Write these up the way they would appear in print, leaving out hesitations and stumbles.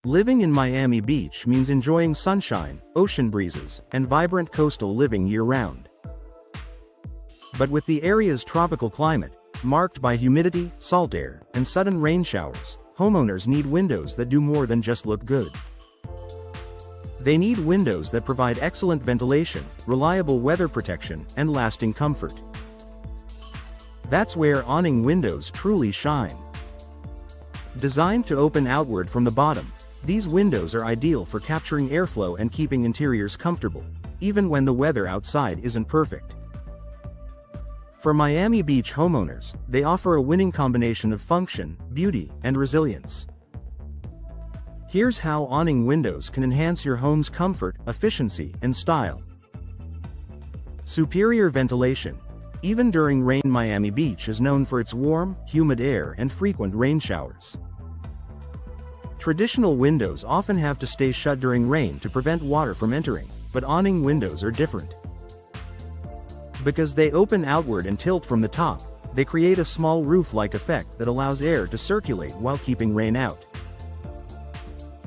Living in Miami Beach means enjoying sunshine, ocean breezes, and vibrant coastal living year-round. But with the area's tropical climate, marked by humidity, salt air, and sudden rain showers, homeowners need windows that do more than just look good. They need windows that provide excellent ventilation, reliable weather protection, and lasting comfort. That's where awning windows truly shine. Designed to open outward from the bottom, these windows are ideal for capturing airflow and keeping interiors comfortable, even when the weather outside isn't perfect. For Miami Beach homeowners, they offer a winning combination of function, beauty, and resilience. Here's how awning windows can enhance your home's comfort, efficiency, and style. Superior ventilation. Even during rain, Miami Beach is known for its warm, humid air and frequent rain showers. Traditional windows often have to stay shut during rain to prevent water from entering, but awning windows are different. Because they open outward and tilt from the top, they create a small roof-like effect that allows air to circulate while keeping rain out.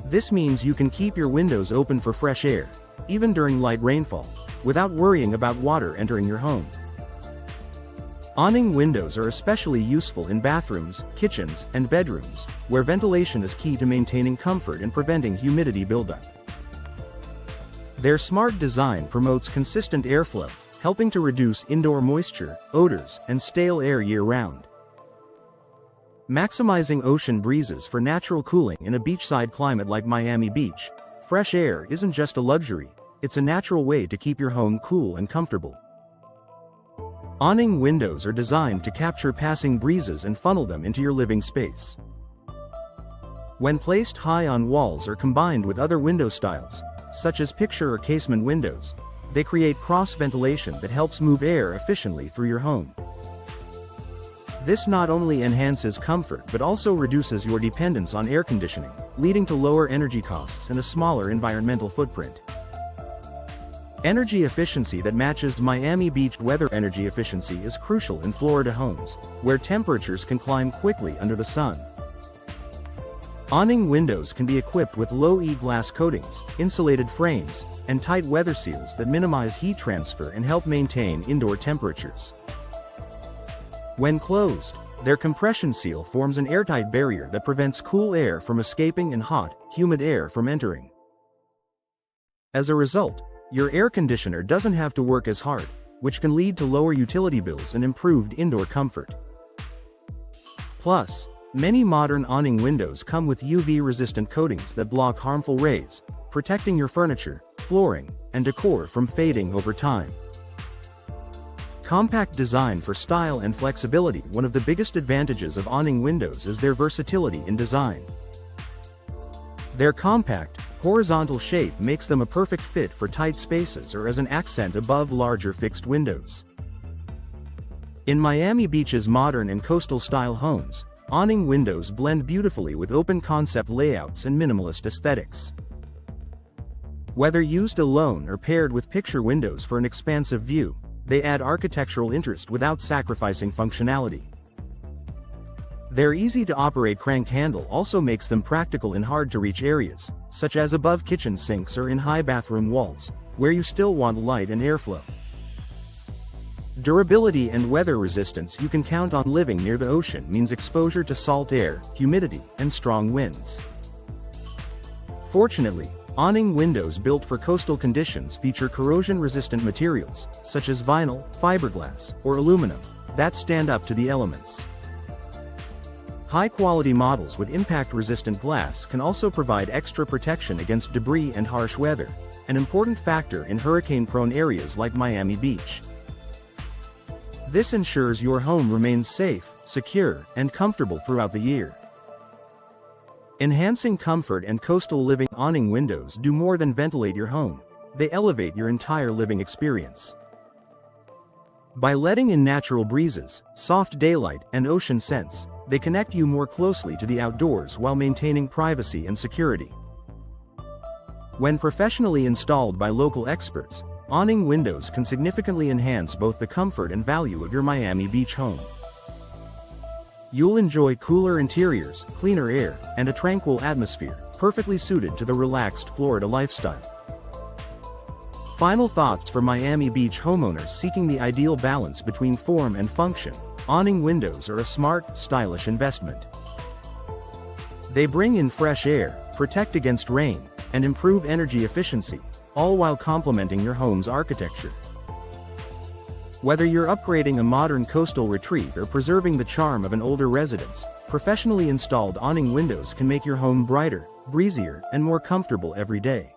This means you can keep your windows open for fresh air, even during light rainfall, without worrying about water entering your home. Awning windows are especially useful in bathrooms, kitchens, and bedrooms, where ventilation is key to maintaining comfort and preventing humidity buildup. Their smart design promotes consistent airflow, helping to reduce indoor moisture, odors, and stale air year-round. Maximizing ocean breezes for natural cooling in a beachside climate like Miami Beach, fresh air isn't just a luxury, it's a natural way to keep your home cool and comfortable. Awning windows are designed to capture passing breezes and funnel them into your living space. When placed high on walls or combined with other window styles, such as picture or casement windows, they create cross-ventilation that helps move air efficiently through your home. This not only enhances comfort but also reduces your dependence on air conditioning, leading to lower energy costs and a smaller environmental footprint. Energy efficiency that matches Miami Beach weather. Energy efficiency is crucial in Florida homes, where temperatures can climb quickly under the sun. Awning windows can be equipped with low-E glass coatings, insulated frames, and tight weather seals that minimize heat transfer and help maintain indoor temperatures. When closed, their compression seal forms an airtight barrier that prevents cool air from escaping and hot, humid air from entering. As a result, your air conditioner doesn't have to work as hard, which can lead to lower utility bills and improved indoor comfort. Plus, many modern awning windows come with UV-resistant coatings that block harmful rays, protecting your furniture, flooring, and decor from fading over time. Compact design for style and flexibility. One of the biggest advantages of awning windows is their versatility in design. Their compact, horizontal shape makes them a perfect fit for tight spaces or as an accent above larger fixed windows. In Miami Beach's modern and coastal-style homes, awning windows blend beautifully with open-concept layouts and minimalist aesthetics. Whether used alone or paired with picture windows for an expansive view, they add architectural interest without sacrificing functionality. Their easy-to-operate crank handle also makes them practical in hard-to-reach areas, such as above kitchen sinks or in high bathroom walls, where you still want light and airflow. Durability and weather resistance. You can count on. Living near the ocean means exposure to salt air, humidity, and strong winds. Fortunately, awning windows built for coastal conditions feature corrosion-resistant materials, such as vinyl, fiberglass, or aluminum, that stand up to the elements. High-quality models with impact-resistant glass can also provide extra protection against debris and harsh weather, an important factor in hurricane-prone areas like Miami Beach. This ensures your home remains safe, secure, and comfortable throughout the year. Enhancing comfort and coastal living. Awning windows do more than ventilate your home, they elevate your entire living experience. By letting in natural breezes, soft daylight, and ocean scents, they connect you more closely to the outdoors while maintaining privacy and security. When professionally installed by local experts, awning windows can significantly enhance both the comfort and value of your Miami Beach home. You'll enjoy cooler interiors, cleaner air, and a tranquil atmosphere, perfectly suited to the relaxed Florida lifestyle. Final thoughts for Miami Beach homeowners seeking the ideal balance between form and function. Awning windows are a smart, stylish investment. They bring in fresh air, protect against rain, and improve energy efficiency, all while complementing your home's architecture. Whether you're upgrading a modern coastal retreat or preserving the charm of an older residence, professionally installed awning windows can make your home brighter, breezier, and more comfortable every day.